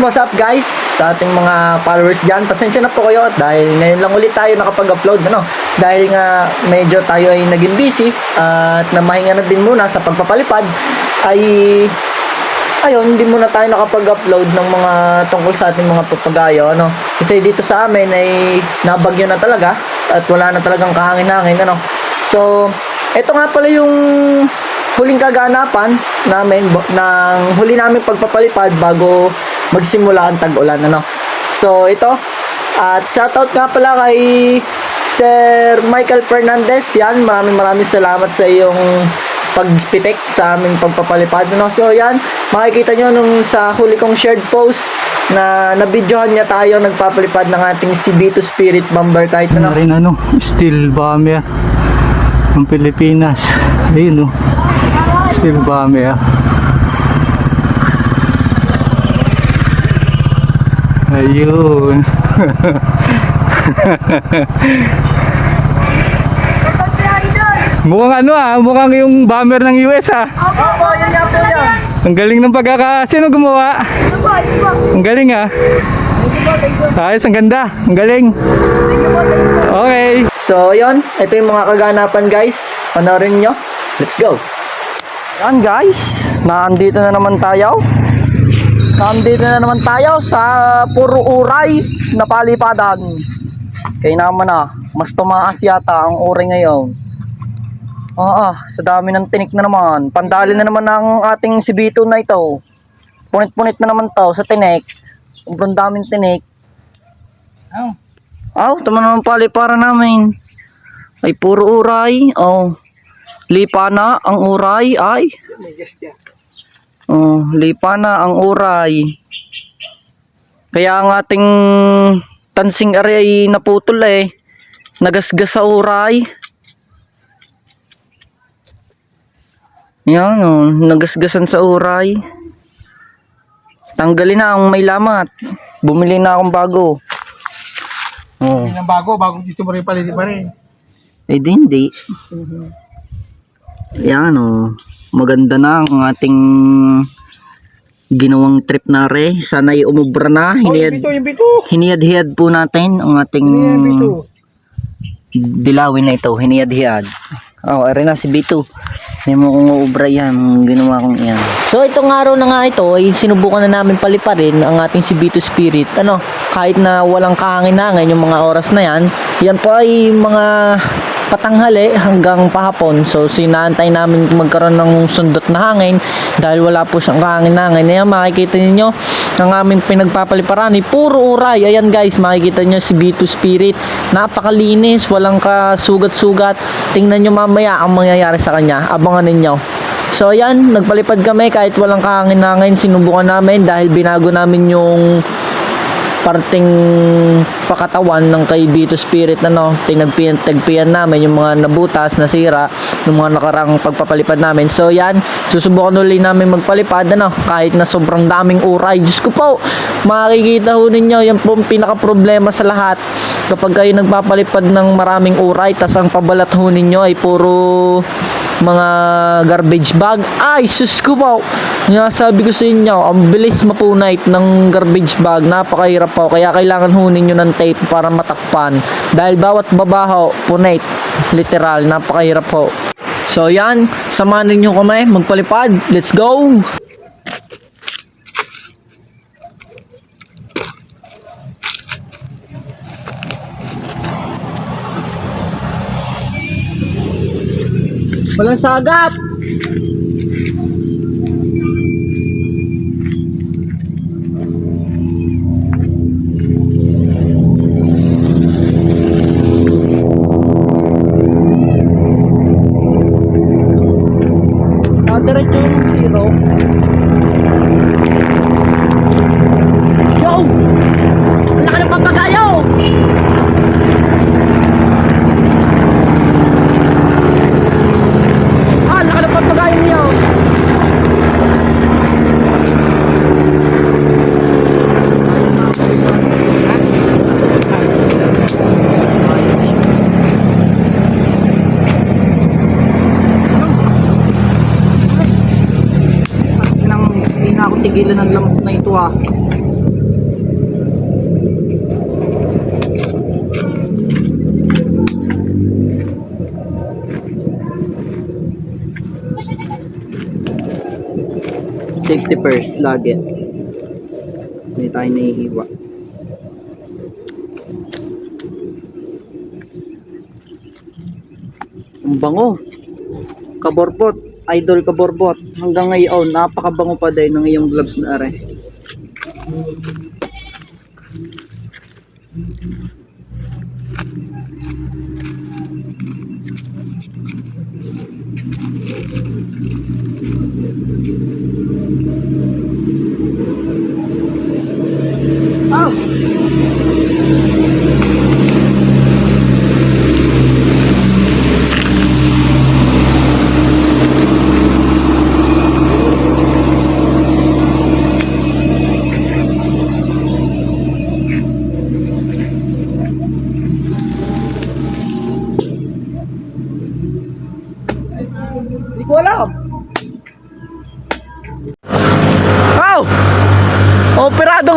What's up guys sa ating mga followers dyan, pasensya na po kayo dahil ngayon lang ulit tayo nakapag-upload dahil nga medyo tayo ay naging busy at namahinga na din muna sa pagpapalipad ay ayun, hindi muna tayo nakapag-upload ng mga tungkol sa ating mga papagayo kasi dito sa amin ay nabagyo na talaga at wala na talagang kahangin-hangin so ito nga pala yung huling kaganapan namin ng huli namin pagpapalipad bago magsimula ang tag-ulan So ito at shoutout nga pala kay Sir Michael Fernandez. Yan, maraming salamat sa iyong pagpitik sa aming pagpapalipad So yan, makikita nyo nung sa huli kong shared post na nabidyohan niya tayo nagpapalipad ng ating CB2 Spirit Bomber kahit rin steel bomber ng Pilipinas. Ayun steel bomber. Ayun. Mukhang mukhang yung bomber ng US Opo, yun yung yun. Ang galing ng sino gumawa? Ang galing Ayos, ang ganda. Ang galing. Okay. So yun, ito yung mga kaganapan guys. Panoorin nyo. Let's go. Yan guys, nandito na naman tayo. Nandito na naman tayo sa puro uray na palipadan. Kaya naman mas tumaas yata ang uray ngayon. Sa dami ng tinik na naman. Pandali na naman ang ating CB2 na ito. Punit-punit na naman to sa tinik. Sobrang daming tinik. Ito naman paliparan namin. Ay puro uray. Lipa na ang uray. Lipa na ang uray. Kaya ang ating tansing ari ay naputol nagasgas sa uray. Yan nagasgasan sa uray. Tanggalin na ang may lamat. Bumili na akong bago. Yung bago dito mo rin palitin pa rin. Hindi. Yan maganda na ang ating ginawang trip na sana ay umubra na. Hiniyad-hiyad po natin ang ating dilawin na ito. Hiniyad-hiyad. Ari na si B2. Hindi mo kung uubra yan, ginawa kong yan. So itong araw na nga ito ay sinubukan na namin paliparin ang ating CB2 Spirit. Kahit na walang kahangin-hangin yung mga oras na yan, yan po ay mga patanghali hanggang pahapon. So sinantay namin magkaroon ng sundot na hangin dahil wala po siyang kahangin-hangin. Ayan, makikita niyo ang aming pinagpapaliparan ay puro uray. Ayan guys, makikita niyo si B2 Spirit. Napakalinis, walang kasugat-sugat. Tingnan niyo mamaya ang mangyayari sa kanya. Abangan ninyo. So ayan, nagpalipad kami kahit walang kahangin-hangin. Sinubukan namin dahil binago namin yung parting pakatawan ng kay B2 Spirit tinagpian namin yung mga nabutas, nasira ng mga nakarang pagpapalipad namin. So yan, susubukan ulit namin magpalipad kahit na sobrang daming uray. Diyos ko po, makikita ho ninyo, yan po ang pinaka problema sa lahat kapag kayo nagpapalipad ng maraming uray tas ang pabalat ho ninyo ay puro mga garbage bag. Ay sus ko po, sabi ko sa inyo, ang bilis mapunite ng garbage bag, napakahirap po, kaya kailangan hunin nyo ng tape para matakpan dahil bawat babaho punite, literal, napakahirap po. So yan, samahan ninyo kami magpalipad. Let's go. Walang sagap. Diretso yung zero. Yo! Ang laki ng papagayo! Laki ng papagayo niyo! tigilan ng lamok na ito safety first lagi. Hindi tayo nahihiwa. Ang bango. Kaborbot. Idol kaborbot. Hanggang ngayon, napakabango pa din ng iyong gloves na are. Hindi ko alam. Wow!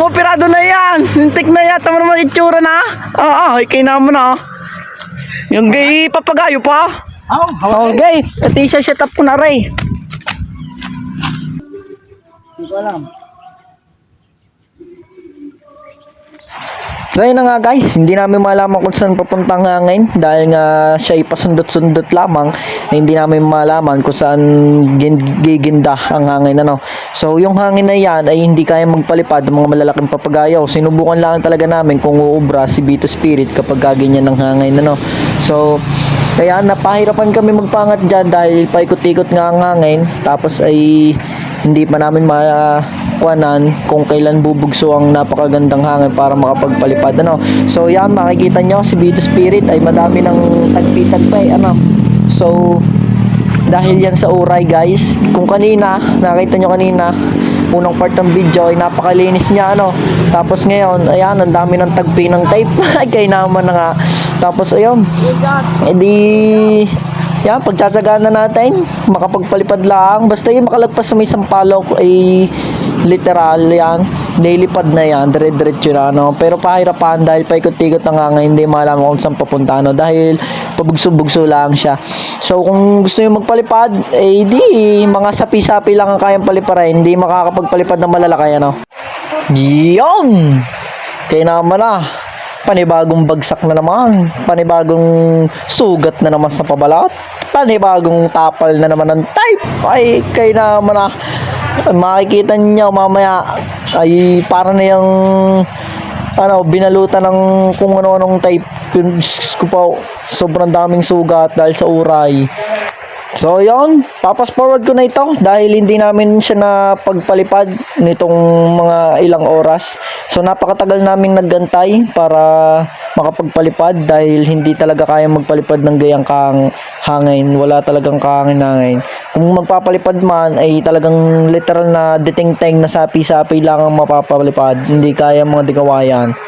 Operado na yan! Hintik na yata mo naman itsura na. Ikay naman na. Yung gay papagayo pa. Okay, pati siya set up ko na rin. Hindi ko alam. So yun na nga guys, hindi namin malaman kung saan papunta ang hangin dahil nga siya ipasundot-sundot lamang, hindi namin malaman kung saan giginda ang hangin ano. So yung hangin na yan ay hindi kaya magpalipad ng mga malalaking papagayo. Sinubukan lang talaga namin kung uubra si Vito Spirit kapag kaganyan ng hangin ano. So kaya napahirapan kami magpangat dyan dahil paikot-ikot nga ang hangin, tapos ay hindi pa namin makuhanan kung kailan bubugso ang napakagandang hangin para makapagpalipad ano. So yan, makikita nyo si Vito Spirit ay madami ng tagpi-tagpay ano. So dahil yan sa uray guys, kung kanina nakita nyo kanina unang part ng video ay napakalinis niya ano. Tapos ngayon ayan, ang dami ng tagpi ng tape. Ay kay naman na nga. Tapos ayun, edi yan, pagtsatsagaan na natin, makapagpalipad lang. Basta yung makalagpas sa may sampalok ay literal yan, lilipad na yan, dire-diretso na no? Pero pahirapan dahil paikot-ikot na nga, hindi malaman kung saan papunta no? Dahil pabugso-bugso lang siya. So kung gusto nyo magpalipad, eh di mga sapi-sapi lang ang kayang paliparin, hindi makakapagpalipad ng malalaki ano. Yun! Kaya naman na, panibagong bagsak na naman, panibagong sugat na naman sa pabalat, panibagong tapal na naman ng type. Ay kay naman na, makikita niyo mamaya ay para na yung ano, binalutan ng kung ano-anong type. Ko pa, sobrang daming sugat dahil sa uray. So yun, papas forward ko na ito dahil hindi namin siya na pagpalipad nitong mga ilang oras. So napakatagal namin naggantay para makapagpalipad dahil hindi talaga kaya magpalipad ng gayang kang hangin. Wala talagang kahangin-hangin. Kung magpapalipad man ay talagang literal na deting-teng na sapi-sapi lang ang mapapalipad. Hindi kaya mga dikawayan.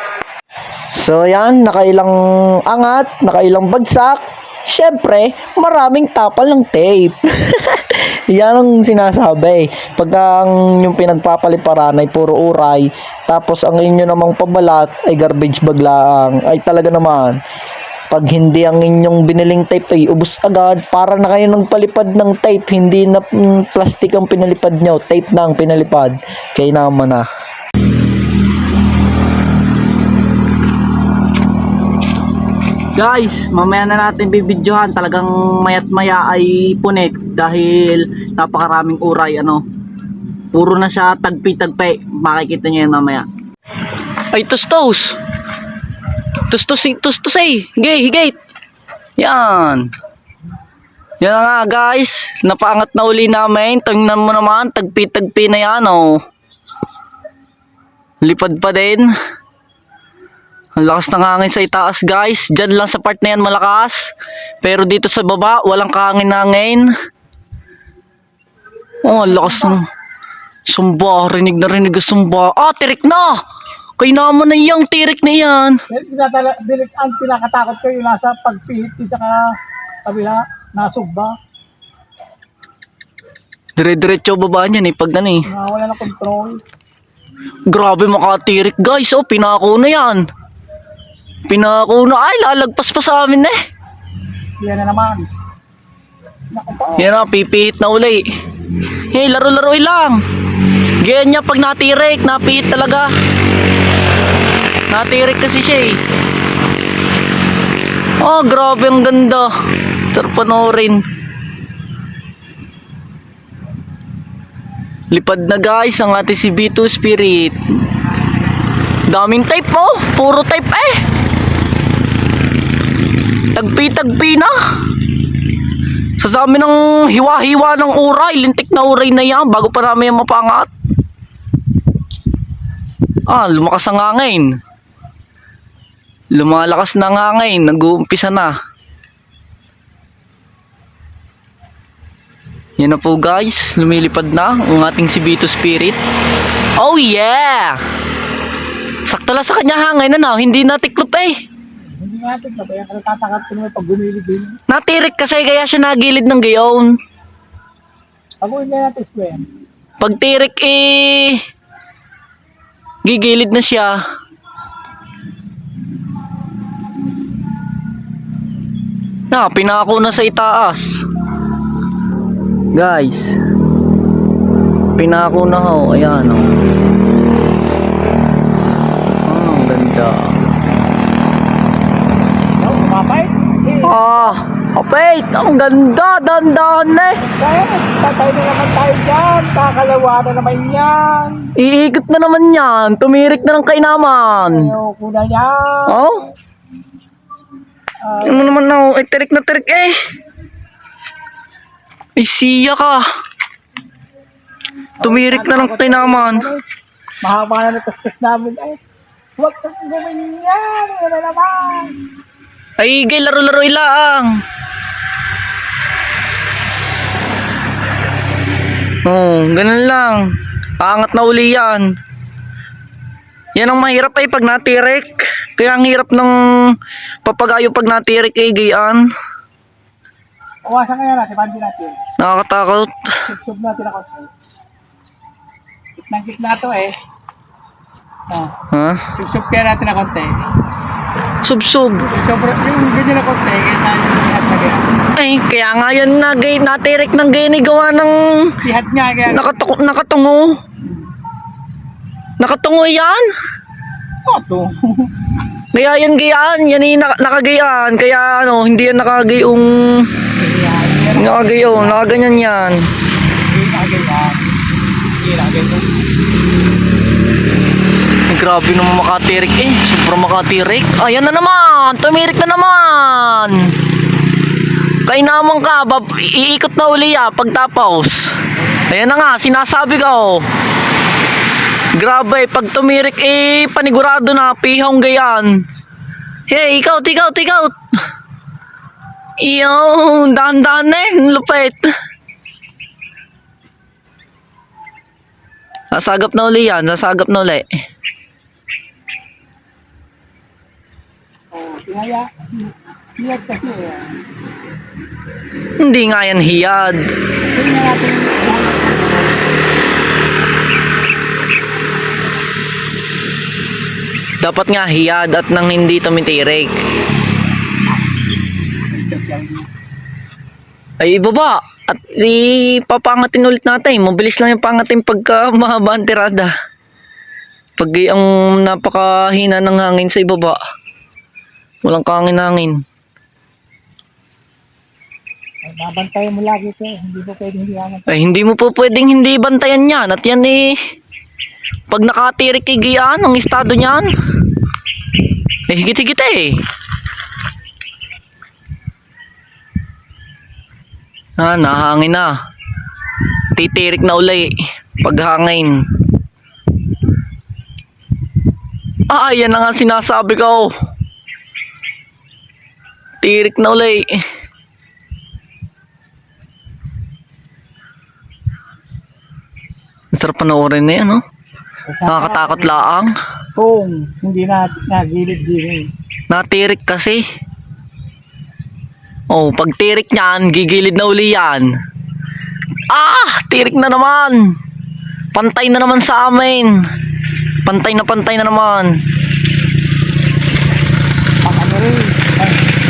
So yan, nakailang angat, nakailang bagsak. Siyempre, maraming tapal ng tape. Yan ang sinasabi. Pagka yung pinagpapaliparan ay puro uray, tapos ang inyo namang pabalat ay garbage bag lang, ay talaga naman. Pag hindi ang inyong biniling tape ay ubos agad, para na kayo nagpalipad ng tape, hindi na plastic ang pinalipad nyo, tape na ang pinalipad. Kaya naman na. Guys, mamaya na natin bibidyohan. Talagang mayat maya ay punit dahil napakaraming uray ano. Puro na siya tagpi-tagpi. Makikita nyo yan mamaya. Ay tustos. Tustos eh. Higate. Yan. Yan na nga guys. Napaangat na uli namin. Tingnan mo naman. Tagpi-tagpi na yan oh. Lipad pa din. Ang lakas ng hangin sa itaas guys. Diyan lang sa part na yan malakas. Pero dito sa baba walang kahangin-hangin. Oh, lakas ng sumba. Rinig na rinig ang sumba. Tirik na! Kaya naman na yung tirik na yan. Ang pinakatakot ko yung nasa pagpihit at saka kabila, nasugba. Dire-diretso baba niyan pag ano Wala na control. Grabe makatirik guys. Pinako na yan. Pinako na. Ay, lalagpas pa sa amin Yan na naman. Naku pa. Yan na, pipihit na uli. Hey, laro-laro lang. Ganyan niya pag natirik, napihit talaga. Natirik kasi siya eh. Oh, grabe ang ganda. Sarap panoorin. Lipad na guys ang ating si B2 Spirit. Daming type oh, puro type eh. Tagpi-tagpi na. Sa dami ng hiwa-hiwa ng uray, lintik na uray na yan bago pa namin yan mapangat. Ah, lumakas ang hangin. Lumalakas na ang hangin, nag-uumpisa na. Yan na po guys, lumilipad na ang ating si B2 Spirit. Oh yeah! Sakto lang sa kanya hangin ano, hindi natiklop eh. Hindi natin na, kaya natatakot ko naman pag gumilig-gilig. Natirik kasi kaya siya nagilid ng gayon. Pag-uwi na natin square. Pag tirik eh, gigilid na siya. Na, pinako na sa itaas. Guys. Pinako na ho, ayan oh. Ang ganda. No, kumapay. Ah, wait, ang ganda, dandahan na eh. Kaya, tatay na naman tayo dyan. Kakalawa na naman yan. Iikot na naman yan, tumirik na ng kainaman. Ayoko na yan. Oh? Ano naman na, eh, tirik na tirik eh. Ay, siya ka. Tumirik na lang kainaman. Mahaba na natastas namin. Ay, huwag kang gawin yan. Ano na naman. Ay, gay, laro-laro ilang. Oh, ganun lang. Angat na uli yan. Yan ang mahirap ay pag natirik. Kaya ang hirap ng papagayo pag natirik ay gayaan. Awasan kaya natin, pandi natin. Nakakatakot. Sub natin ako. Gitnang-gitna to eh. Oh. Ha? Sub kaya natin na konti. Sub-sub. Sobrang, yung ganyan na konti, kaya saan yung lihat na kaya. Ay, kaya nga yan na gay, natirik ng gay ni gawa ng Lihat nga kaya. nakatungo. Nakatungo yan. Oh, to. Kaya yan gayaan, yan yung nakagayaan. Kaya ano, hindi yan nakagayong nakagayo, nakaganyan yan. Hindi nakagaya. Hindi nakagaya. Ay, grabe naman makatirik eh. Sobrang makatirik. Ayan na naman, tumirik na naman. Kainaman ka, iikot na uli ya pagtapos. Ayan na nga, sinasabi ko. Grabe, pag tumirik eh, panigurado na, pihong gayan. Hey, ikaw. Iyo, dahan-dahan na eh, lupit. Sasagap na uli yan, sasagap na uli. Oh, kaya. Lihat kasi eh. Hindi nga yan hiyad. Tingnan natin. Dapat nga hiyad at nang hindi tumitirik. Ay, ibaba. At ipapangatin ulit natin. Mabilis lang yung pangatin pagka mahaba ang tirada. Pag ang napakahina ng hangin sa ibaba. Walang kahangin-hangin. Ay, babantayan mo lagi ito. Hindi po pwedeng hindi naman. Ay, hindi mo po pwedeng hindi bantayan yan. At yan eh, pag nakatirik kay Giyaan, ang estado niyan, eh, higit-higit eh. Nahangin na. Titirik na uli paghangin. Yan na nga sinasabi ko. Tirik na uli. Masarap panoorin na yan, no? Nakakatakot laang. Kung hindi na nagilid-gilid. Natirik kasi. Oh, pag tirik niyan, gigilid na uli yan. Tirik na naman. Pantay na naman sa amin. Pantay na naman. Pang ano rin.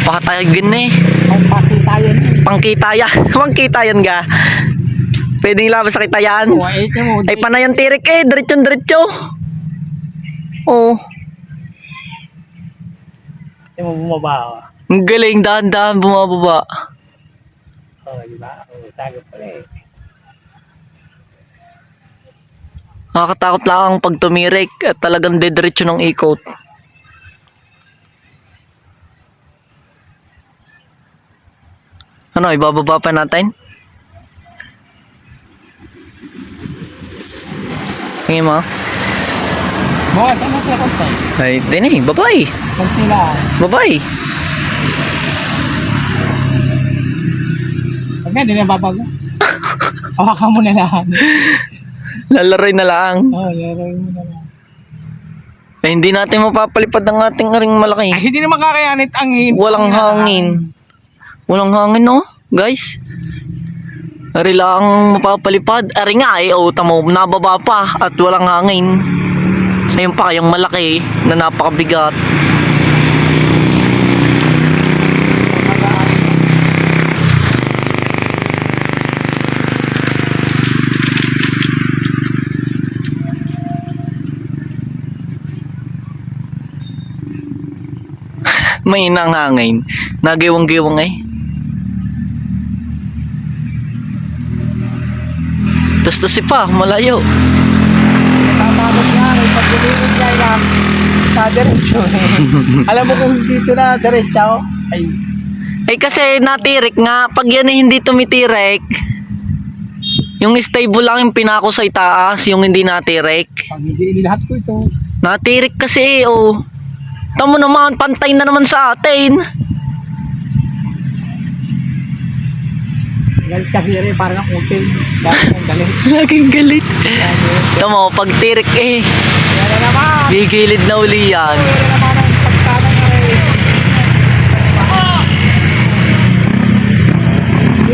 Pakatagin eh. Pang pakitayan. Pangkitayan. Pangkitayan ga. Pwedeng laban sa kita yan. Oh, ito mo. Ay, panay ang tirik eh. Diretso. Oo. Ito mo bumaba. Oh. Ang galing, dahan-dahan bumababa. Oh, di ba? Oh, tago pala eh. Nakakatakot lang ang pag tumirik at talagang diretso ng ikot. Ano, ibababa pa natin? Tingin mo? Boss, ano sila konti? Ay, din eh, babay. Konti lang. Babay. Huwag nga, di na babago. Hawakan mo na lang. Lalaroy na lang. Oh, laruin mo na lang. Eh, hindi natin mapapalipad ang ating ring malaki. Ay, hindi naman kakayanit ang Walang hangin. Walang hangin, no? Guys. Ari lang mapapalipad. Ari nga eh, oh, tamo, nababa pa at walang hangin. Ayun pa, yung malaki na napakabigat. May inang hangin. Nagiwang-giwang eh. Tos-tosi pa, malayo. Tatakot nga, may pagdilinig niya lang sa diretso. Alam mo kung dito na diretso, ay, Eh kasi natirik nga, pag yan eh hindi tumitirik, yung stable lang yung pinako sa itaas, yung hindi natirik. pag hindi lahat ko ito. Natirik kasi eh, oh. Tamo naman, pantay na naman sa atin. Galit kasi rin, parang ang kuting. Dahil ang galit. Laging galit. Tamo, pag tirik eh, Yan na naman. gigilid na uli yan. Yan na naman ang pagtanong na rin.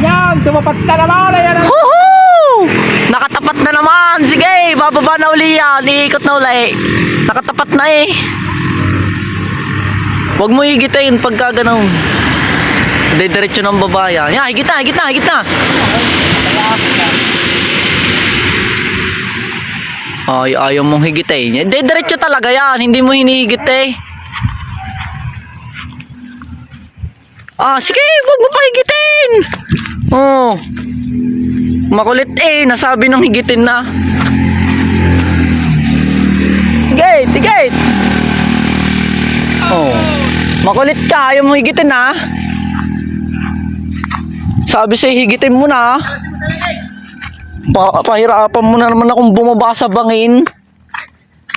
Yan, tumapat na naman. Ayan na. Woohoo! Nakatapat na naman. Sige, bababa na uli yan. Iikot na uli. Nakatapat na eh. Huwag mo higitin pagka ganun. Diretso ng babaya. Yan, higit na, higit na, higit na. Ay, ayaw mong higitin. Diretso talaga yan. Hindi mo hinihigit eh. Ah, sige, huwag mo pa higitin. Oh. Makulit eh. Nasabi ng higitin na. Higit, higit. Oh. Makulit ka. Ayaw mo higitin ha. Sabi sa'yo, higitin mo na. Pahirapan mo na naman akong bumaba sa bangin.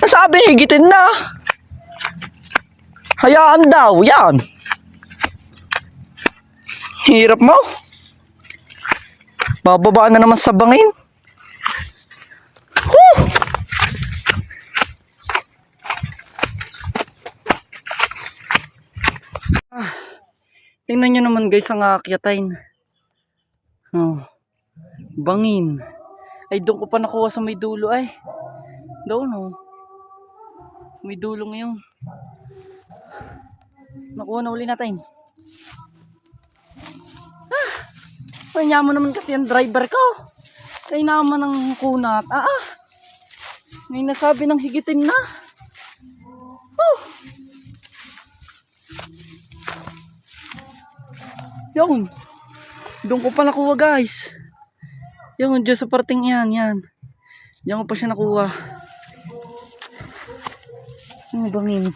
Sabi, higitin na. Hayaan daw, yan. Hirap mo. Bababa na naman sa bangin. Woo! Tingnan nyo naman guys ang aakyatayin. Oh, bangin. Ay, doon ko pa nakuha sa may dulo ay. Doon oh. May dulo ngayon. Nakuha na uli natin. Kanya mo naman kasi ang driver ko. Kaya naman ang kunat. May nasabi ng higitin na. Oh. Yun. Doon ko pa nakuha guys. Yun, dyan sa parting yan, yan. Diyan ko pa siya nakuha. Ano bangin?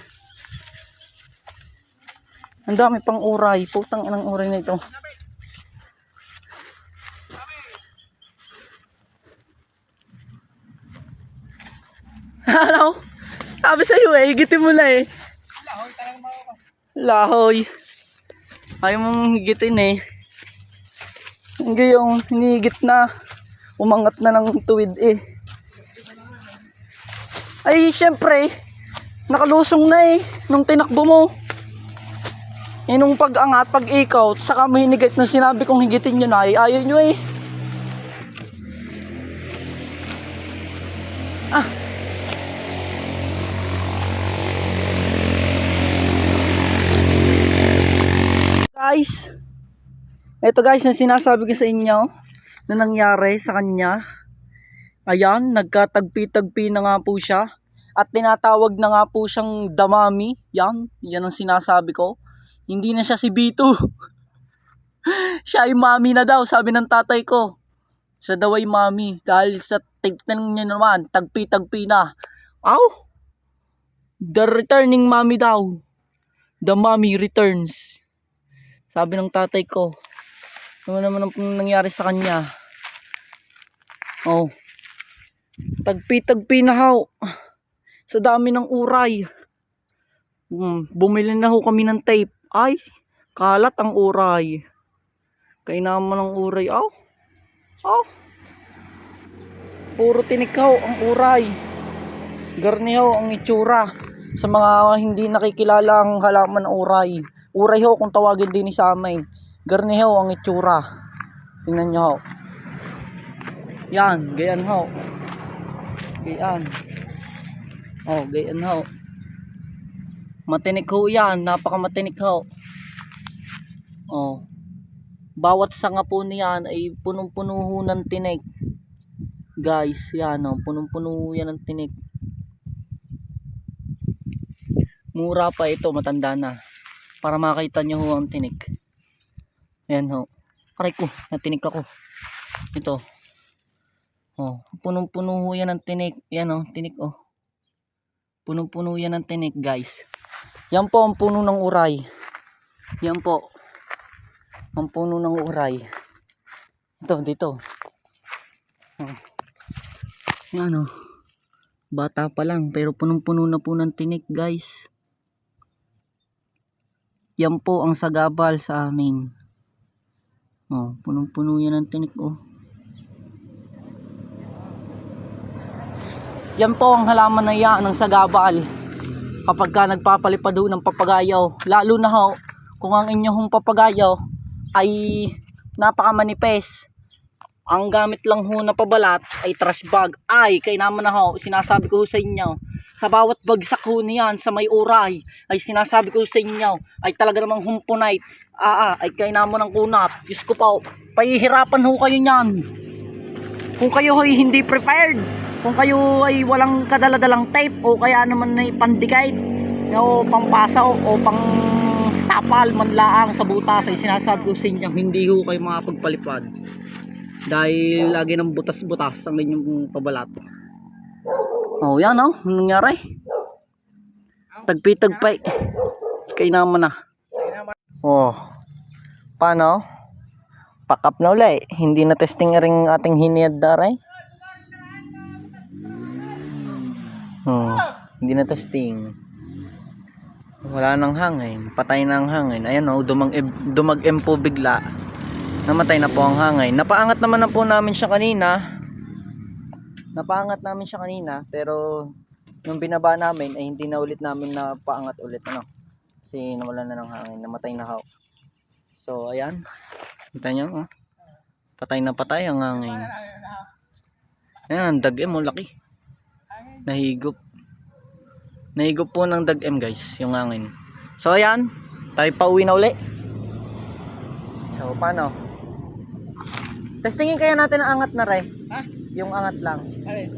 Ang dami pang uray. Putang inang uray na ito. Ano? Sabi sa'yo eh, higitin mo na eh. Lahoy. Ayaw mong higitin eh. Hindi yung hinigit na. Umangat na ng tuwid eh. Ay, syempre. Nakalusong na eh. Nung tinakbo mo. Eh, nung pag-angat, pag-ikaw, saka mo hinigit na sinabi kong higitin nyo na eh. Ayaw nyo eh. Guys. Ito guys, na sinasabi ko sa inyo. na nangyari sa kanya. Ayan, nagkatagpi-tagpi na nga po siya. At tinatawag na nga po siyang damami. Yan ang sinasabi ko. Hindi na siya si Bito. Siya ay mami na daw, sabi ng tatay ko. Siya daw ay mami. Dahil sa tignan niya naman, tagpi-tagpi na. Aw! The returning mommy daw. The mommy returns. Sabi ng tatay ko. Ano naman ang nangyari sa kanya? Oh. Tagpi-tagpi na haw. Sa dami ng uray. Bumili na ho kami ng tape. Ay, kalat ang uray. Kaya naman ang uray. Aw. Aw. Puro tinikaw ang uray. Garnihaw ang itsura. Sa mga hindi nakikilala ang halaman ng uray. Uray ho kung tawagin din sa amin. Garnihaw ang itsura. Tingnan nyo ho. Yan, gayan ho. Gayan. Oh, gayan ho. Matinik ho yan. Napakamatinik ho. Oh. Bawat sanga po niyan ay punong-puno ho ng tinik. Guys, yan oh. Punong-puno yan ng tinik. Mura pa ito, matanda na. Para makita nyo ho ang tinik. Ayan ho. Aray ko, natinik ako. Ito. Oh, punong-puno ho yan ng tinik. Yan oh, tinik oh. Punong-puno yan ng tinik, guys. Yan po ang puno ng uray. Yan po. Ang puno ng uray. Ito, dito. Oh. Yan oh. Bata pa lang, pero punong-puno na po ng tinik, guys. Yan po ang sagabal sa amin. Oh, punong-puno yan ng tinik oh. Yan po ang halaman na yan ng sagabal. Kapag ka nagpapalipad ho ng papagayaw, lalo na ho kung ang inyong papagayaw ay napakamanipes. Ang gamit lang ho na pabalat ay trash bag. Ay, kaya naman na ho, sinasabi ko ho sa inyo, sa bawat bagsak ho niyan sa may uray, ay sinasabi ko sa inyo, ay talaga namang humpunite. Ay kaya naman ng kunat. Diyos ko po, pahihirapan ho kayo niyan. Kung kayo ay hindi prepared, kung kayo ay walang kadaladalang tape, o kaya naman ay pandikait, o pampasa o pang tapal man laang sa butas, ay sinasabi ko sa inyo, hindi ho kayo makapagpalipad. Dahil lagi ng butas-butas ang inyong pabalat. Oh, yan oh, anong nangyari? Tagpi-tagpay. Kaya naman na. Oh. Paano? Pack up na uli. Hindi na testing ring ating hiniyad daray. Hindi na testing. Wala nang hangin. Patay na ang hangin. Ayan oh, dumag-em po bigla. Namatay na po ang hangin. Napaangat naman na po namin siya kanina. Pero nung binaba namin ay hindi na ulit namin na paangat ulit ano. Kasi nawalan na ng hangin, namatay na ho. So ayan. Kita nyo oh. Patay na patay ang hangin. Ayan, dag-em oh, laki. Nahigop. Nahigop po ng dag-em guys, yung hangin. So ayan, tayo pauwi na uli. So paano? Testingin kaya natin ang angat na re. Ha? Yung angat lang. Alin?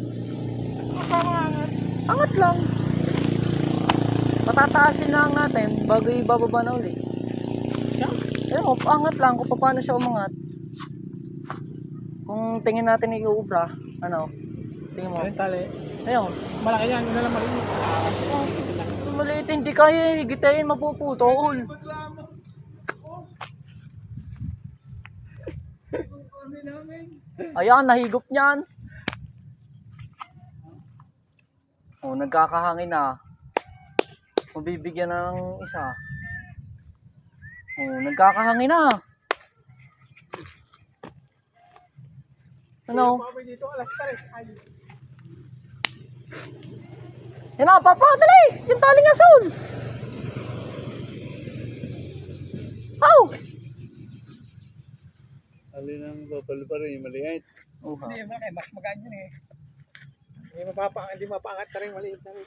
Angat. Angat lang. Patataasin lang natin bago ibababa na uli. Ayun, angat lang kung paano siya umangat. Kung tingin natin iuubra, ano? Tingin mo. Alin tali? Ayun. Malaki yan, yun na lang maliit. Maliit, hindi kaya higitayin, mapuputol. Ayan, nahigop niyan. Oh, nagkakahangin na. Mabibigyan na ng isa. Oh, nagkakahangin na. Ano? Dito, alas 3. Yan na, papa, dali! Yung taling asul! Aw! Alin ang papalo pa rin, maliit. Hindi, mas magaan yun eh. Hindi mapaangat na rin, maliit na rin.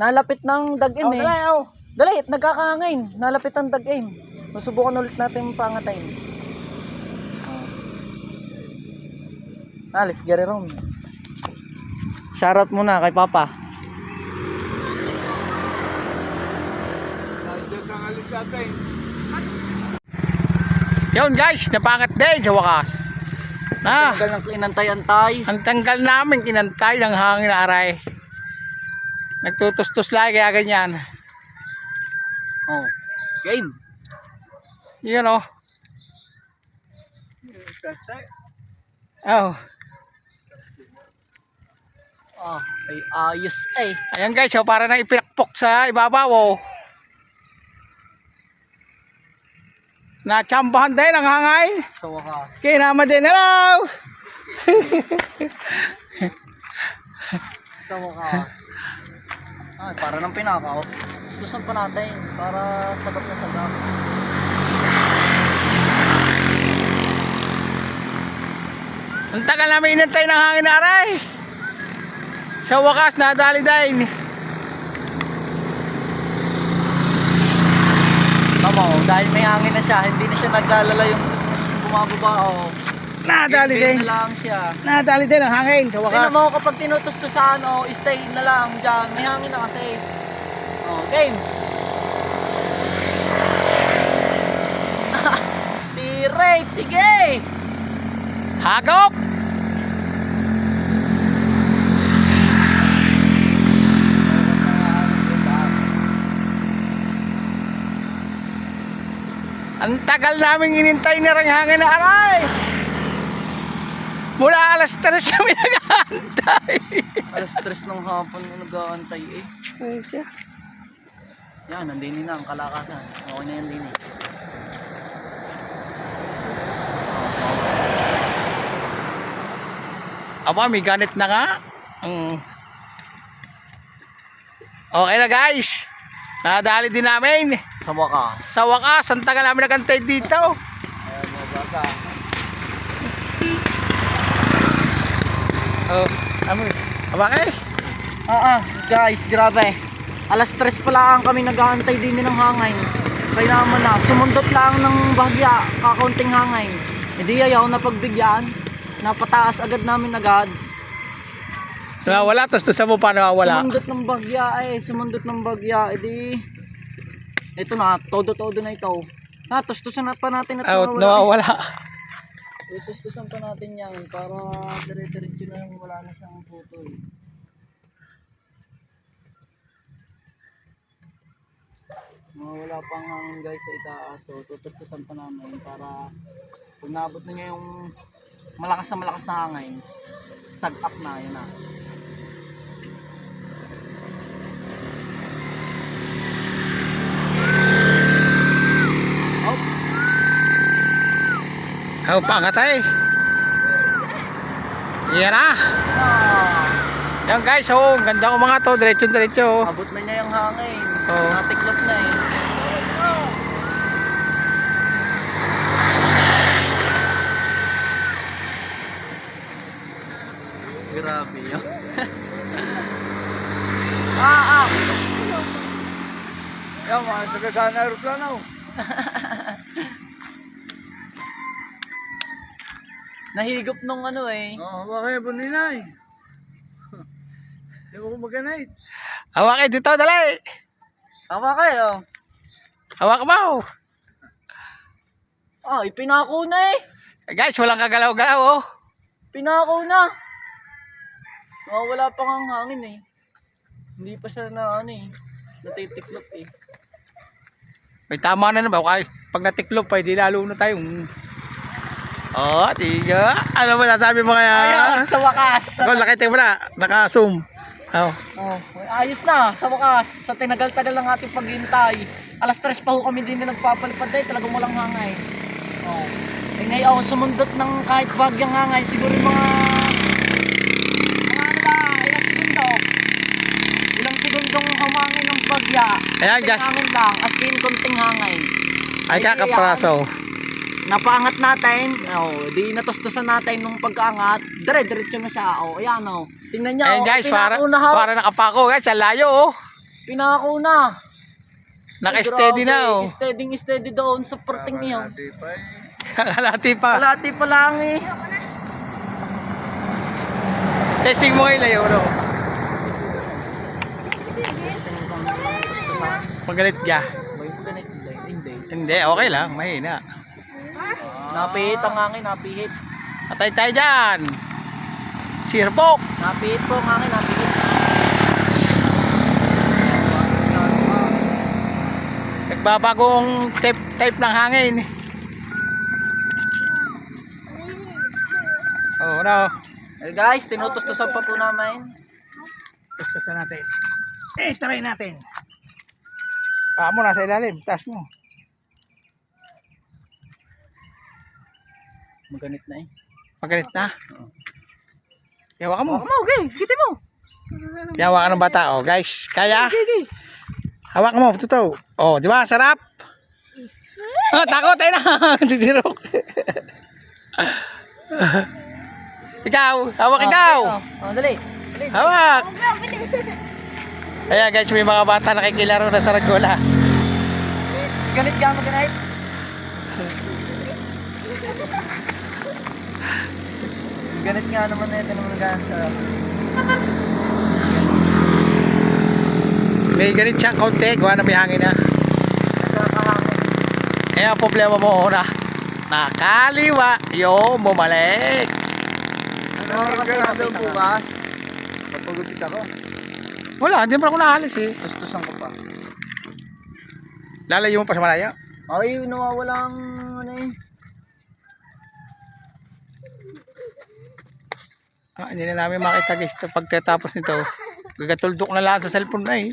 Nalapit ng dag-im eh. Dali, Dali, nagkakahangin. Nalapit ng dag-im. Masubukan ulit natin pangatayin. Let's get it on. Shoutout muna kay Papa. Yun guys, napangat din sa wakas. Tagal ng inantay-antay. Ang tanggal namin inantay ng hangin na aray. Nagtutustos lagi kaya ganyan. Oh, game. Yun o. Oh. Oh, ay ayos eh. Ayan guys, so para nang ipinakpok sa ibabaw oh. Natsambahan din ang hangay. Sa wakas. Kinama din. Hello! Sa wakas. Ay, para ng pinakaw. Gustusan pa natin para sagap na sagap. Ang tagal namin inantay ng hangin na aray. Sa wakas, nadali din. Tama oh, dahil may hangin na siya, hindi na siya naglalala yung bumababa oh. Nadali din. Na lang siya. Nadali din ang hangin sa wakas. Tingnan mo kapag tinutustusan oh, stay na lang dyan. May hangin na kasi. Oh, game. Direct, sige. Hagop! Ang tagal namin inintay na rin hangin na aray. Mula alas 3 kami nag-aantay. Alas 3 ng hapon na nag-aantay eh. Yan, nandini na ang kalakasan. Okay na yan din eh. Aba, may ganit na nga. Okay na guys. Nadali din namin. Sa wakas. Sa wakas, ang tagal namin nagantay dito. Ayan mo, baka. Oh, amoy. Abang Guys, grabe. Alas 3 pa lang kami nag-aantay din ng hangin. Kaya naman na, sumundot lang ng bahagya, kakaunting hangin. Hindi ayaw na pagbigyan. Napataas agad namin agad. So, wala. Tapos sa mo pa nawawala. Sumundot ng bagya sumundot ng bagya. Edi, ito na, todo-todo na ito. Tustusan na pa natin at Out, nawawala. Tustusan pa natin yan para dire-diretso na yung wala na siyang putol. Wala pang hangin guys sa itaas. So, tutustusan pa namin para pag naabot na niya yung malakas na hangin, sag-up na, yun na. Oh, pangatay. Yan na. Yan guys, oh, ang ganda ko mga to, diretso. Abot na niya yung hangin. Oo. Natiklop na eh. Grabe yun. Yan, mga sagasaan na aeroplano. Nahigop nung ano eh. Oo, bakit po ninay? Hindi mo kumaganay. Hawak kayo dito, dali. Tama kayo. Hawak mo. Ipinako na eh. Guys, walang kagalaw-galaw, oh. Pinako na. Wala pa nga hangin eh. Hindi pa siya na ano eh. Natitiklop eh. May tama na naman. Pag natiklop, pwede lalo na tayong... Oh, tiga. Ano ba nasabi mo kaya? Ayun, sa wakas. Ako, nakita mo na. Naka-zoom. Oh. Ayos na, sa wakas. Sa tinagal-tagal ng ating paghintay. Alas 3 pa ho kami din na nagpapalipad eh. Talagang walang hangay. Ngayon, sumundot ng kahit bagyang hangay. Siguro mga ilang segundong humangin ng bagya. Ayan, guys. Hangin lang, as in konting hangay. Ay, kakapraso. Napaangat natin, di natustusan natin nung pagkaangat, dire-diretso na siya. Ayan tingnan niyo. Ayan guys, para para nakapako guys, ang layo oh. Pinako na. Naka-steady na oh. Steady doon sa perting niyo. Kalati pa. Kalati pa lang eh. Testing mo kayo layo, no? Magalit ka? Hindi, okay lang. Mahina. Napihit ang hangin, napihit. Patay tayo dyan. Sirbok. Napihit po ang hangin, napihit. Nagbabagong type ng hangin. Oh, no. Eh guys, tinutustusan pa po namin. Tuksasan natin. Try natin. Paa mo nasa ilalim, taas mo. Maganit na eh. Magalit na. Yawa ka mo. Okay, kita mo. Yawa ka ng bata, oh guys. Kaya? Hawak mo, totoo. Oh, di ba? Sarap. Oh, takot ay na. Sisirok. Ikaw, hawak ikaw. Oh, dali. Dali. Hawak. Ayan guys, may mga bata nakikilaro na sa Ragola. Ganit ka mo ganit. Ganit nga naman na ito naman sa May ganit siyang kaunti, gawa na may hangin na. nakakahangin. Eh, ang problema mo na nakaliwa yung bumalik. Ano kasi natin bukas? Kapagupit ako. Wala, hindi mo ako naalis eh. Tustusan ko pa. Lalayo mo pa sa malaya. Ay, nawawala ang ano eh. Hindi na namin makita guys. Pagtatapos nito, gagatuldok na lang sa cellphone na eh.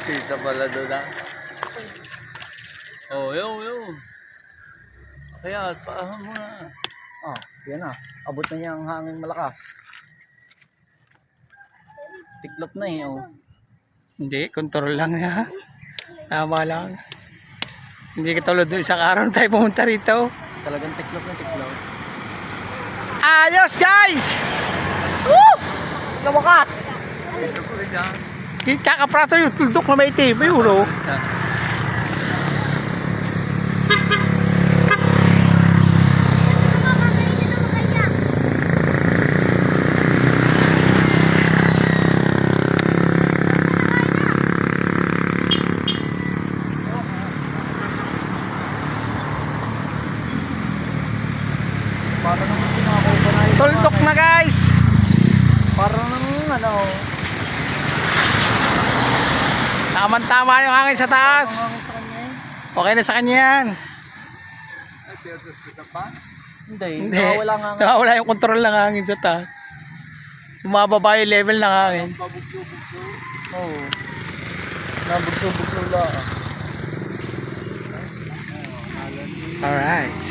Kita pala doon ah. Oh, yun. Kaya, paahan mo na. Oh, yan na. Abot na niya ang hangin malakas. Tiklop na eh, oh. Hindi, control lang niya. Tama lang. Hindi katulad doon isang araw na tayo pumunta rito. Talagang tiklop na tiklop. Ayos guys! Woo! Sa wakas! Kakapraso yung tuldok na may itim. Ayun o. Para naman sinako na ito. Tuldok na guys! Para naman ano. Tama-tama yung hangin sa taas. Sa kanya eh. Okay na sa kanya yan. Hindi, Hindi. nawawala nga nga. Nawawala yung control ng hangin sa taas. Bumababa yung level ng hangin. Oo. Nabugso-bugso lang. Alright.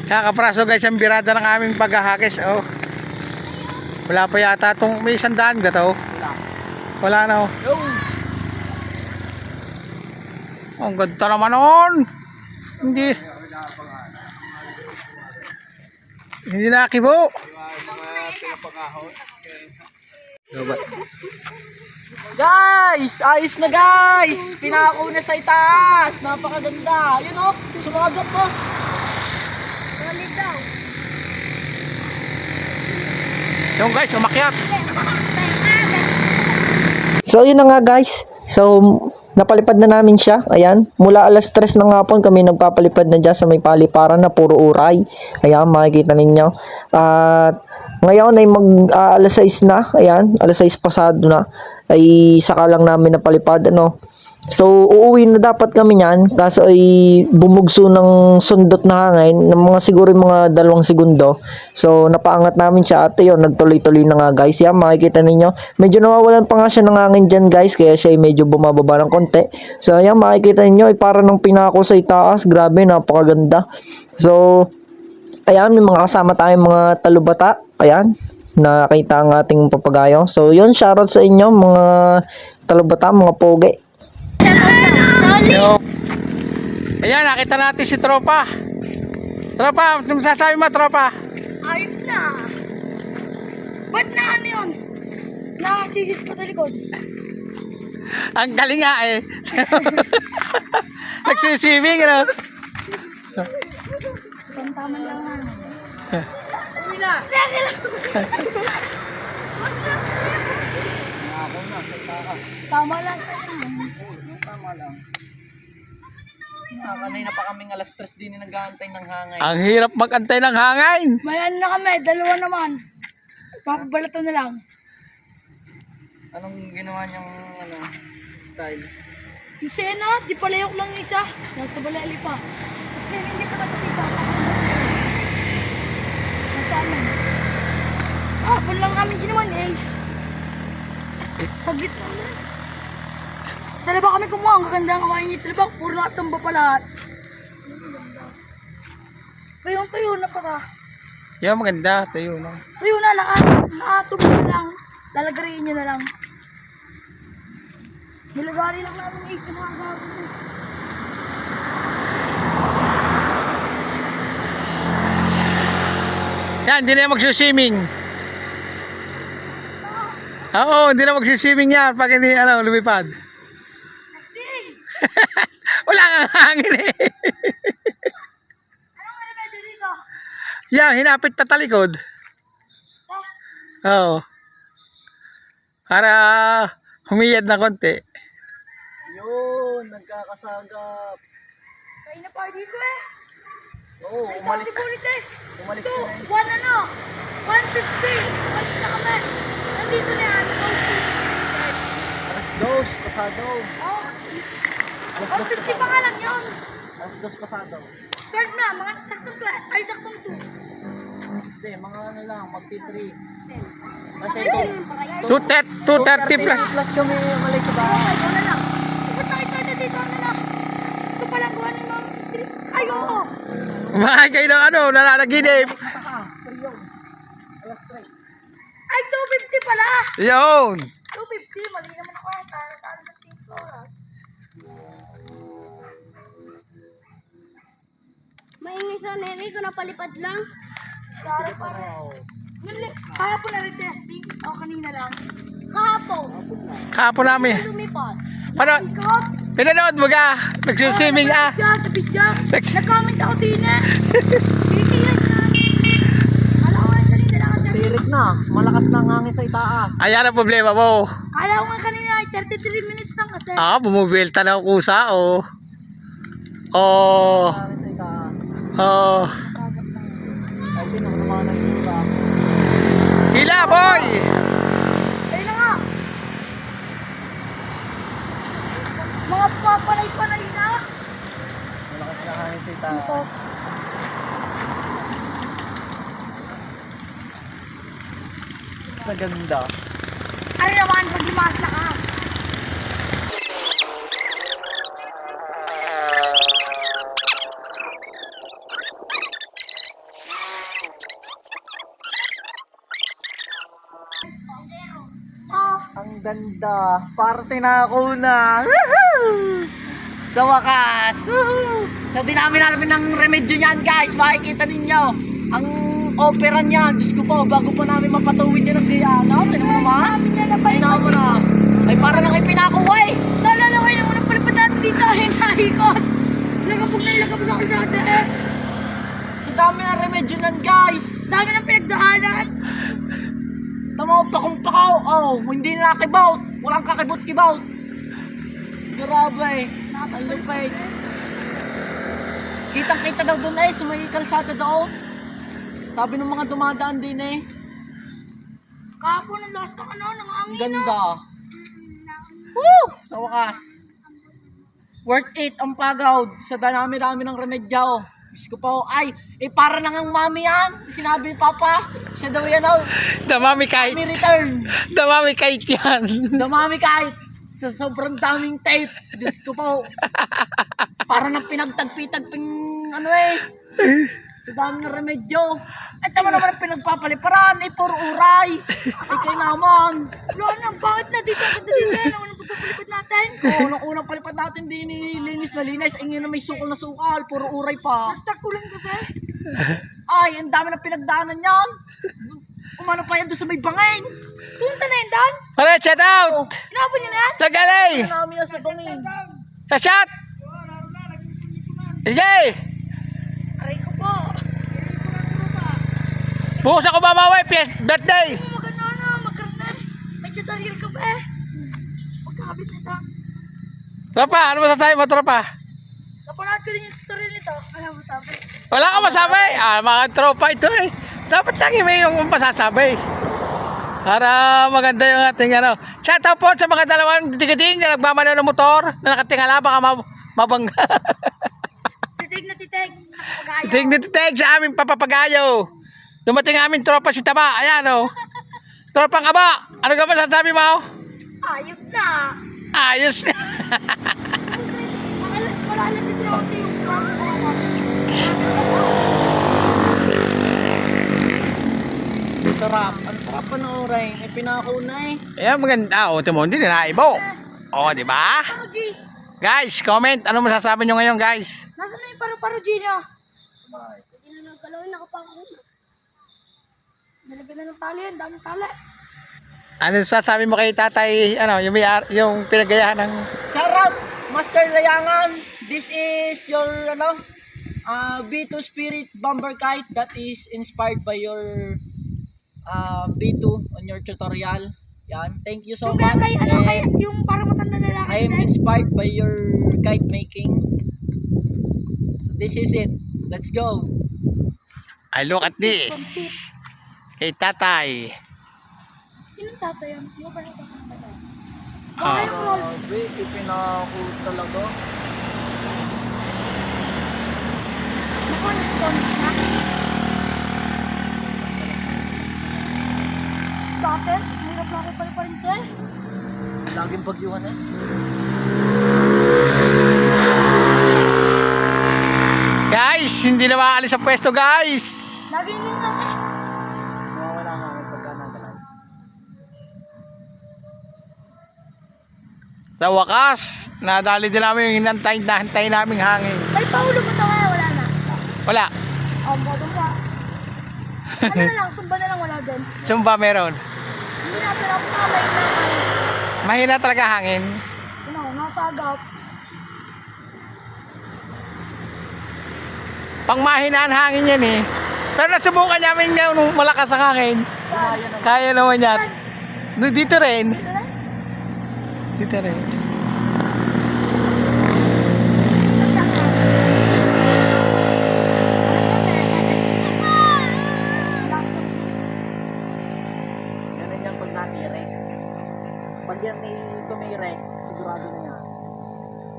Kakapraso guys ang birada ng aming paghahakis. Oh. Wala pa yata itong may 100 ka to. Wala. Wala na oh. Yo! Ang ganda naman noon. Hindi. Hindi nakibo. Guys! Ayos na guys! Pinako na sa itaas! Napakaganda! Yun o! Sumagat mo! Solid daw! Yung guys, umakyat. So yun na nga guys. So napalipad na namin siya. Ayan. Mula alas 3 ng hapon kami nagpapalipad na dyan sa may paliparan na puro uray. Ayan, makikita ninyo. At ngayon ay alas 6 na. Ayan, alas 6 pasado na. Ay saka lang namin napalipad. Ano. So uuwi na dapat kami niyan. Kaso ay bumugso ng sundot na hangin. Ng mga siguro mga 2 segundo. So napaangat namin siya. At yun, nagtuloy-tuloy na nga guys. Yan, makikita ninyo. Medyo nawawalan pa nga siya ng hangin dyan guys. Kaya siya ay medyo bumababa ng konti. So yan, makikita ninyo. Ay para ng pinako sa itaas. Grabe, napakaganda. So ayan, may mga kasama tayong mga talubata. Ayan, nakita ang ating papagayo. So yun, shoutout sa inyo mga talubata, mga poge. Yo. Ayan, nakita natin si Tropa. Tropa, ano masasabi mo, Tropa? Ayos na. Ba't na ano yun? Nakasisis pa sa likod. Ang galing nga eh. Nagsiswimming, ano? Tamtaman lang nga. Uwi na. Tama lang sa Tama lang. Kanina pa kaming alas 3 din nag-aantay ng hangay. Ang hirap magantay ng hangin. May ano na kami, dalawa naman. Papabalatan na lang. Anong ginawa niyang style? Yung sena, di palayok lang yung isa. Nasa balali pa. Tapos kaya hindi pa isa. Nasa amin. Hapon lang kami ginawan eh. Saglit na ulit. Sa labak kami kumuha. Ang gaganda ang kawain niya sa labak. Puro nakatamba pa lahat. Kayong tuyo na pa ka. Yan, maganda. Tayo na. Tuyo na, nakatubo na lang. Lalagariin nyo na lang. Nilagari lang namin egg sa mga gagawin. Yan, hindi na yan magsuswimming. Oo, hindi na magsuswimming yan pag hindi lumipad. Astig! Wala kang hangin eh. Anong remedyo dito? Yan, hinapit pa talikod. Oo. Para humiyad na konti. Yun, nagkakasagap. Kain na pa dito eh. Oo, Ay, umalis. kasi ulit eh. Umalis Ito, ka na 150. Umalis na kami. Nandito na yan. Alas 2, pasado. Oh, Alas 2 150 pa nga lang yun. Alas 2 pasado. 12 na, mga saktong 12. Ay, saktong 2. Hindi, mga lang, magti-3. Kasi Ay, ito, 230 plus. plus kami umalis sa bahay. ay, ikaw na lang. Ikot na kita dito na lang. Ito palang gawa ni Ma'am. Ay, oo. Mahay kayo ng nananaginip. Ay, 250 pala. Yun. 250, mali naman ako. Tara ng 5 oras. Maingay sa nene ko napalipad lang. Sorry pa rin. Kahapon na retesting? O kanina lang? Kahapon. Kahapon namin. Lumipad. Paano? Ikot. Pinanood mo ka? Nagsuswimming ah. Sa video. Nag-comment ako din eh. Tinitingnan na. Alam ko nga kanina lang ang Tirik na, malakas na ang hangin sa itaas. Ayan ang problema mo. Kala ko nga kanina ay 33 minutes lang kasi. Bumubelta na ang kusa oh. Oh. Hangin sa itaas. Oh. Ay, pinakaman na yung iba. Hila boy. Ayun na nga. Mga papanay-panay na. Malakas na hangin sa itaas. Sa ganda. Ano naman pag limas na ka? Ang ganda. Parte na ako na. Woohoo! Sa wakas. Woohoo! Sa dinami namin ng remedyo niyan guys. Makikita ninyo. Ang opera niyan. Diyos ko po. Bago pa namin mapatuwid yan ang Diana. Tinan mo naman. Tinan mo na. Ay para lang kayo pinakuha eh. Naalala ko yun, unang palipad natin dito, hinahikot. Lagabog na lagabog sa kalsada eh. Sa dami ng remedyo niyan guys. Dami ng pinagdaanan. Tama ko pakong-pakaw. Oh, hindi na nakibout. Walang kakibot-kibout. Grabe. Ang lupay. Kitang-kita daw doon eh. Sa may kalsada doon. Sabi ng mga dumadaan din eh. Kahapon ang last ng ng Ang angin. ganda. Woo! Sa wakas. Worth it ang pagod. Sa dami-dami ng remedyo. Diyos ko po. Ay, para lang ang mami yan. Sinabi ni Papa. Siya daw yan daw. Damami kahit. Mami return. Damami kahit yan. Dumami kahit sa sobrang daming tape. Diyos ko po. Para nang pinagtagpi-tagping sa dami ng remedyo. Ay tama naman ang pinagpapaliparan. Puro uray. Ay kayo naman. Wala na, bakit na dito ang ganda dito? Ano nang pagpapalipad natin? Unang palipad natin di nilinis na linis. Ay ngayon na may sukal na sukal. Puro uray pa. Takulan kasi. Ay, ang dami ng pinagdaanan yan. Umano pa yan doon sa may bangin. Punta na yun doon? Pare, shout out! Inabot niyo na yan? Sa galing! Namin yan sa bangin. Sa shot! Sige! Aray ko po. Bukas ako babawi, birthday! Maganda na, magkarnan. May tutorial ka pa eh. Magkakabit nito. Tropa, ano masasabi mo, tropa? Napanood ko din yung tutorial nito. Alam mo sabi. Wala ka masabi. Mga tropa ito eh. Dapat lagi may yung masasabi. Para maganda yung ating ano. Shout out po sa mga dalawang tigading na nagmamanaw ng motor na nakatingala baka mabangga. Titig na titig. Pag-ayaw. Titig na titig sa aming papapagayo. Dumating aming tropa si Taba. Ayan o. Tropang Aba. Ano ka masasabi mo? Ayos na. Ayos. Wala lang din ako yung Sarap. Ang sarap panoorin. Eh, pinako na eh. Ayan maganda. O, timo, hindi nila ibo. O, di ba? Paro G. Guys, comment. Ano masasabi nyo ngayon, guys? Nasaan na yung paro-paro G niya? Hindi na lang galawin. Nakapangako na. Nalagyan na ng tali yan. Daming tali. Ano sasabi mo kay tatay, ano, yung pinagayahan ng... Sarap, Master Layangan. This is your B2 Spirit Bomber Kite that is inspired by your B2 on your tutorial. Yan, thank you so Yung much. kaya ano And kaya yung parang matanda na lalaki. I am inspired by your kite making. So this is it. Let's go. I look at this. Kay tatay. Sino tatay yan? Yung parang tatay. Ah. Yung roll. Grabe, ipinako talaga. Naku, nag-comment na. Bakit? Hirap na ako pa rin ito eh. Laging bagyuhan eh. Guys, hindi na makaalis sa pwesto, guys. Lagi yun lang eh. Wala nga may pagkanagalan. Sa wakas, nadali din namin yung hinantay naming hangin. May paulo ba ito kaya? Wala na. Wala. Bodong pa. Ano na lang, sumba na lang wala din. Sumba meron. Hindi natin ako kamay na Mahina talaga hangin. nasa agap. Pang mahinaan hangin yan eh. Pero nasubukan namin ngayon malakas ang hangin. Kaya naman yan. Dito rin. Dito rin. Ganun yung pag natire. Pag yan may tumire, sigurado na yan.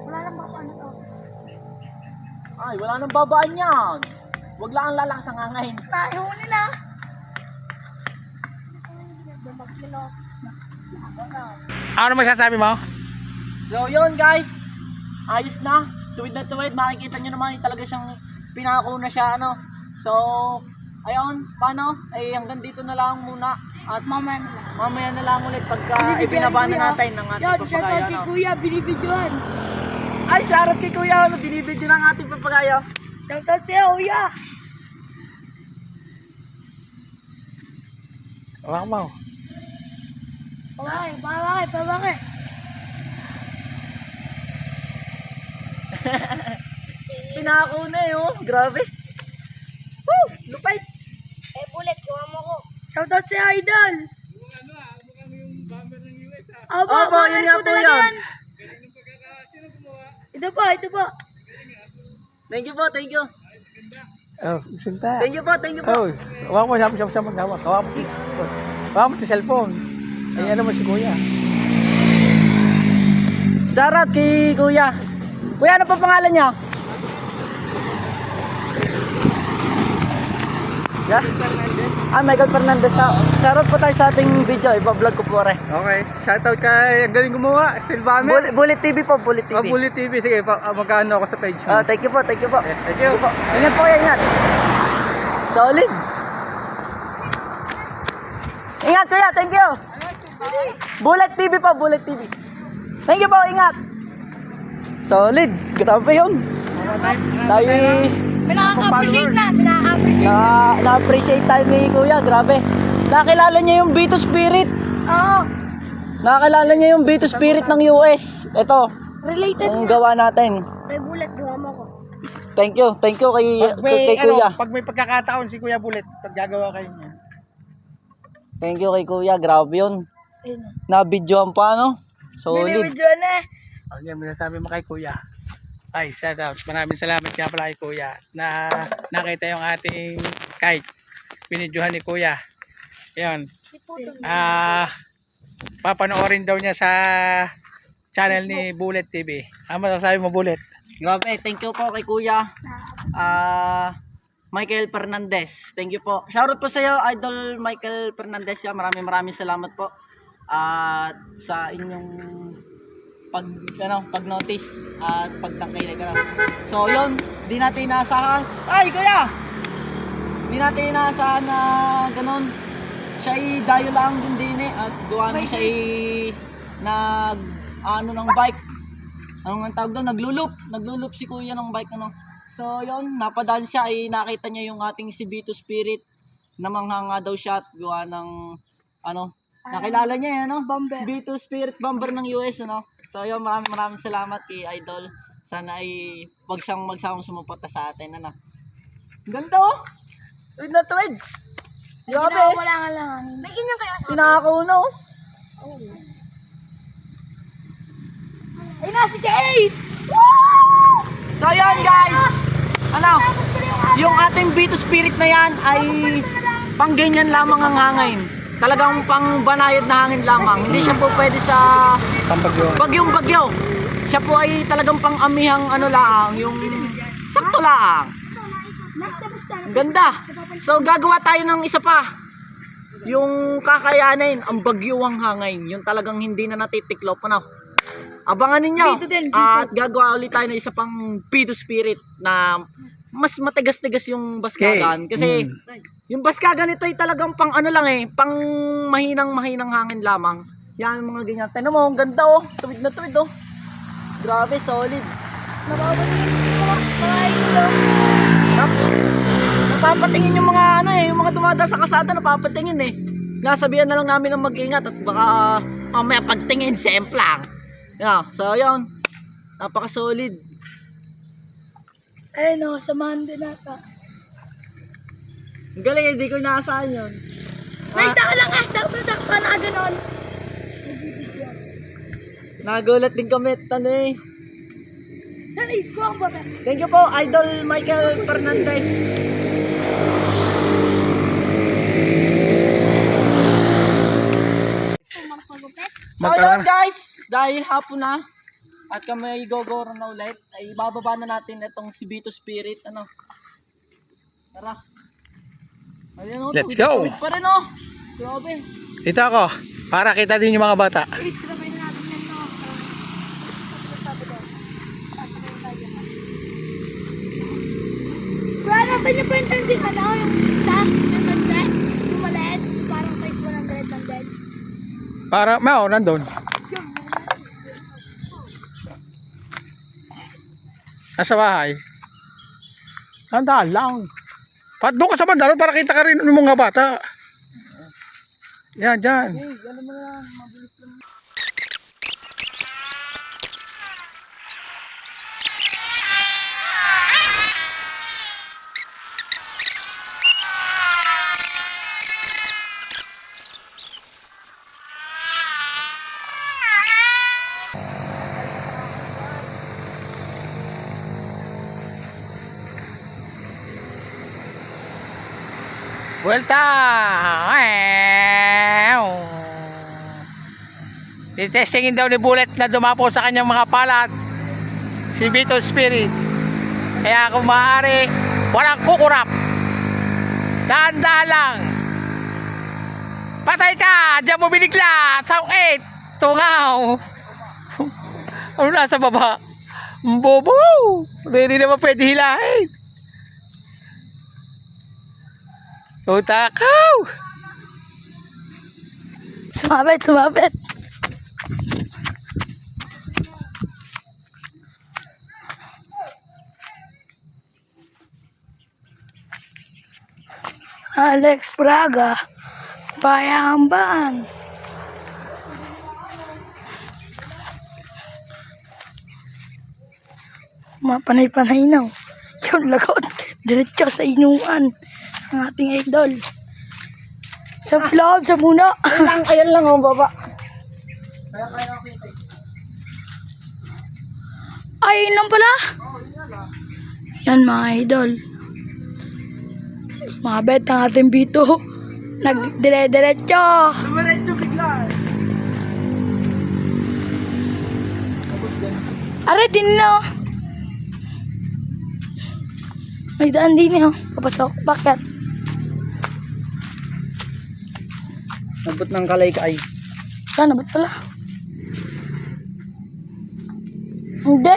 Wala lang ba ano to? Ay, wala nang babaan yan. Huwag lang ang lalakas ang hangin. Nahihuli na. Damag nila. Ano masasabi mo? So yun guys, ayos na. Tuwid na tuwid, makikita nyo naman talaga siyang pinako na siya ano. So, ayun, paano? Ay hanggang dito na lang muna. At mamaya na lang ulit pagka ibinaba na natin ng ating Yan, shout out papagayo. kay No? Kuya, binibidyoan. Ay, sarap kay Kuya, ano, binibidyo ng ating papagayo. Shout out sa'yo, Kuya. Wala mo. Pabake. Pinako na eh, oh. Grabe. Woo! Lupay. Eh, Bullet, gawa mo ko. Shout out sa'yo, Idol. Opo, Opo, yun nga po yun. Ito po. Thank you po, thank you. Oh, sinta. Thank you po, thank you po. Oh, wala mo siya maghawak. Hawa mo sa cellphone. Ay, ano mo si Kuya. Shoutout kay Kuya. Kuya, ano pa pangalan niya? Yeah? Michael Fernandez. Shoutout po tayo sa ating video. Iba-vlog ko po rin. Okay, shoutout kay ang galing gumawa, Steel Bomber. Bullet TV po, Bullet TV. Bullet TV, sige, magkano ako sa page mo. Thank you po, thank you po. Thank you. Po. Ingat po kayo, ingat. Solid. Ingat kuya, thank you. Bullet TV po, Bullet TV. Thank you po, ingat. Solid. Grabe yun. Tayo Pinaka-appreciate na. na-appreciate tayo ni Kuya, grabe. Nakilala niya yung Vito Spirit. Oo. Nakilala niya yung Vito Spirit ng US. Ito, Related ang na. gawa natin. May bulat, gawa mo ko. Thank you kay, kay Kuya. pag may pagkakataon si Kuya Bulit, pag gagawa kayo niya. Thank you kay Kuya, grabe yun. Ayun. Na-videoan pa, no? Solid. Binibidyo na. Ano yan, masasabi mo kay Kuya? Ay, shout out. Maraming salamat kaya pala kay Kuya na nakita yung ating kite. Binidyohan ni Kuya. Yun. Papanoorin daw niya sa channel ni Bullet TV. Ano masasabi mo, Bullet? Grabe, thank you po kay Kuya. Michael Fernandez. Thank you po. Shoutout po sa iyo, Idol Michael Fernandez. Maraming salamat po. At sa inyong pag-notice at pagtangkay na. So, yun, di natin inaasahan. Ay, Kuya! Di natin inaasahan na ganun. Siya ay dayo lang din at gawa na siya ay ng bike. Anong tawag doon? Naglulup si Kuya ng bike, ano. So, yun, napadaan siya ay nakita niya yung ating si Vito Spirit na manghanga daw siya at gawa ng nakilala niya yan, no? Bomber. Vito Spirit Bomber ng US, ano. So, yun, maraming salamat kay Idol. Sana ay wag siyang magsawang sumuporta sa atin, ano. Ganda, oh. Tuwid na tuwid. Grabe. Wala nga lang. May ganyan kayo sa Pinakauna, oh. Ayun na si Case! Woo! So, yun, guys. Yung ating Vito Spirit na yan ay pang ganyan lamang ang hangin. Talagang pang banayad na hangin lamang. Hindi siya po pwede sa bagyong-bagyo. Siya po ay talagang pang amihang lang, yung sakto lang. Ang ganda. So gagawa tayo ng isa pa. Yung kakayanin, ang bagyuang hangin. Yung talagang hindi na natitiklop. Abangan ninyo. At gagawa ulit tayo ng isa pang Vito Spirit na mas matigas-tigas yung baskagan. Kasi yung baskagan ito ay talagang pang pang mahinang hangin lamang. Yan mga ganyan. Tignan mo, ang ganda, oh. Tuwid na tuwid, oh. Grabe, solid. Napapatingin yung mga yung mga dumadaan sa kasada, napapatingin eh. Nasabihan na lang namin ng mag-ingat at baka mamaya pagtingin, semplang. So yun, napaka-solid. Ayun o, samahan din nata. Ang galing, hindi ko inaasahan yun. Nakita ko lang sakto na ganon. Nagulat din kami, Nanis ko ang bata. Thank you po, Idol Michael Fernandez. So yun, guys, dahil hapon na at kami gogoro na ulit, ay bababa na natin itong si Vito Spirit, Tara. Ayan, Let's go. Tuwid pa rin, oh. Grabe. Dito ako, para kita din yung mga bata. Ilis ko sabay na natin yan, no? Bro, nasa niyo po yung tansi, yung isa, yung tansi, yung maliit, parang size 100 lang din. Para, nandun. Nasa bahay. Handa lang. Doon ka sa banda para kita ka rin ng mga bata. Yan, dyan. Vuelta! Titestingin daw ni Bullet na dumapo sa kanyang mga palad si Vito Spirit. Kaya kung maaari, walang kukurap. Dahan-dahan lang. Patay ka! Diyan mo binigla! Sound 8! Tungaw! Ano nasa baba? Bobo! Hindi naman pwede hilahin. Utakaw! Sumabit. Alex Braga. Payamban. Mapanay-panay na. Yung lagot. Diretso sa inuan. Ang ating idol. Sa vlog, sa muna. Ayan lang, oh, baba. Ay, yun lang pala. Yan mga idol. Mabet ang ating bito. Nagdire-diretso. Dumiretso bigla. Are, din na. May daan din eh. Papasok. Bakit? Nabot ng kalay-kay. Sana, ba't pala? Hindi.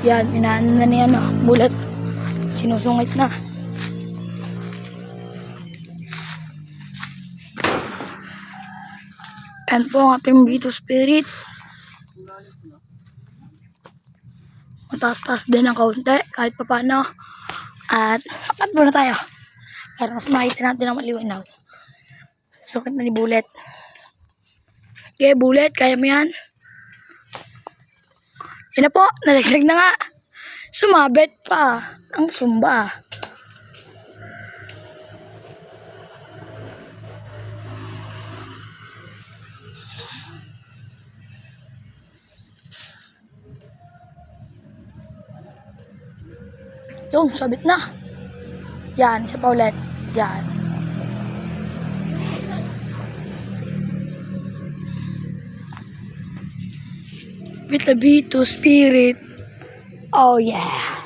Yan, inaano na niya, no? Bulat. Sinusungit na. Yan po ang ating Bito Spirit. Mataas-taas din ang kaunti, kahit pa paano. At, akat muna tayo. Para mas makita natin ang maliwanaw. Sukit na ni Bullet. Okay, Bullet, kaya mo yan? Yan na po, nalaglag na nga. Sumabit pa. Ang sumba. Yung, sabit na. Yan, isa pa ulit. Yan. With the Bito Spirit. Oh yeah.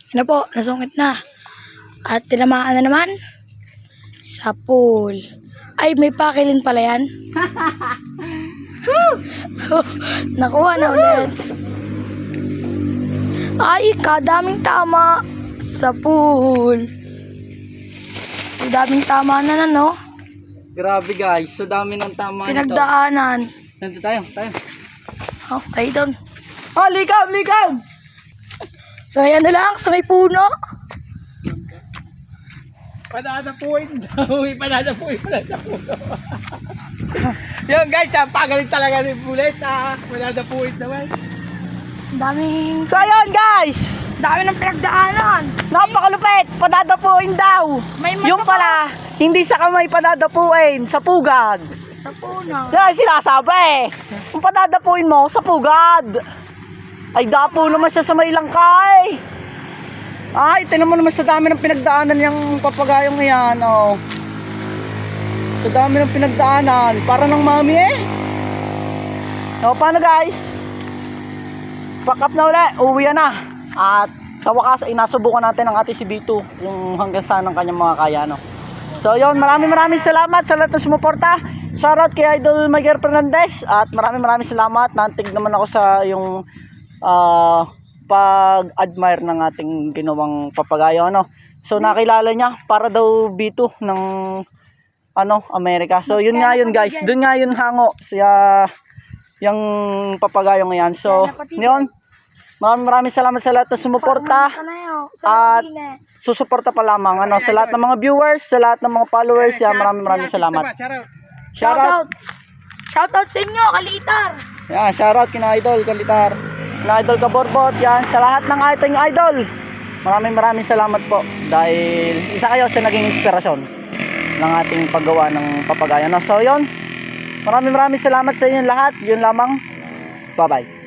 Yan na po, nasungit na. At tinamaan na naman sa pool. Ay, may pakilin pala yan. Nakuha na ulit. Ay, kadaming tama sa pool. Kadaming tama na, no? Grabe guys, so dami ng tama nito. Pinagdaanan. Nandito tayo. Oh, tayo doon. Oh, likam! So, ayan na lang, sa may puno. Padadapuin daw. Padadapuin. Yung guys, pagaling talaga ni Bullet. Padadapuin naman. Ang daming... So ayun guys, Dami ng pinagdaanan. napakalupit, padadapuin daw. May Yung pala, hindi sa kamay padadapuin, sa pugad. sa puno. Yan ang sinasabi. Kung padadapuin mo, sa pugad. Ay, dapo naman siya sa may langkay. Ay, tinan mo naman sa dami ng pinagdaanan yung papagayong yan, oh. Sa dami ng pinagdaanan, para ng mami eh. So, paano guys? Pack up na ulit, uwi na. At sa wakas, inasubukan natin ang ating si Bito, yung hanggang saan ang kanyang mga kaya, no. So, yun, maraming salamat sa lahat ng sumuporta. Shoutout kay Idol Miguel Fernandez. At maraming salamat. Nantig naman ako sa yung pag-admire ng ating ginawang papagayo, ano. So nakilala niya para daw Bito ng Amerika. So yun nga yun guys, doon nga yun hango siya yung papagayo ngayon. So yun, maraming salamat sa lahat ng sumuporta at susuporta pa lamang sa lahat ng mga viewers, sa lahat ng mga followers. Yan, maraming salamat. Shoutout sa inyo, Kalitar. Yan, shoutout kina Idol Kalitar, kina Idol Kaborbot, yan, sa lahat ng ating idol. Maraming salamat po dahil isa kayo sa naging inspirasyon ng ating paggawa ng papagayo. So yun, maraming salamat sa inyo lahat. Yun lamang, bye bye.